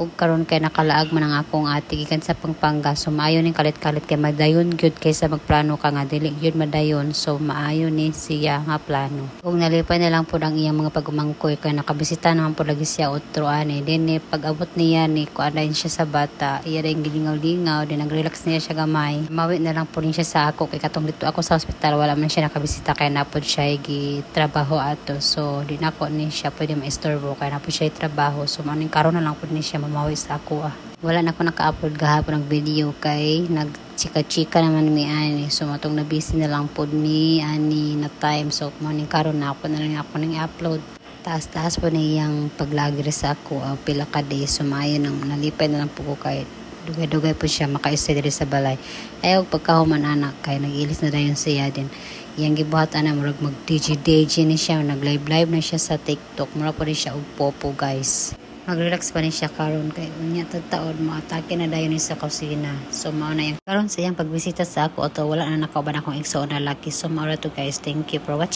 ug karon kay nakalaag man ang akong ate gikan sa Pampanga, so maayo ning kalit-kalit kay madayon gyud kaysa magplano ka nga dili gyud madayon, so maayo ni siya nga plano. Ug nalipay na lang pud ang iyang mga pagumangkoy kay nakabisita naman pud lagi siya otro ani. Then pag-abot niya ni kuanain siya sa bata, iya ring gilingaw-lingaw, din nag-relax niya siya gamay. Mawi na lang pud siya sa ako kay katong dito ako sa ospital wala man siya nakabisita kay napod siya gitrabaho ato, so di na ko ni siya pwede maistorbo kay napod siya trabaho, so maning karon na lang pud ni siya mamawi sa ako. Wala na ako naka-upload gahapon ng video kay nagchika-chika naman mi ani, so matong na busy na lang pud ni ani na time, so maning karon na ako na lang ako ning upload. Taas-taas po na iyang paglagri sa ako pila ka days, so maayo nang nalipay na lang po ko kay dugay-dugay po siya maka-stay diri sa balay. Ayaw pagkahuman anak kay nag-ilis na dayon siya din. Iyang gibuhat ana murag mag DJ ni siya, nag-live na siya sa TikTok. Mura po rin siya og popo guys. Mag-relax pa ni siya karon kay unya taon mo atake na dayon ni sa kusina. So mao na yang karon sa iyang pagbisita sa ako ato wala na nakauban akong igsoon na laki. So mao to guys. Thank you for watching.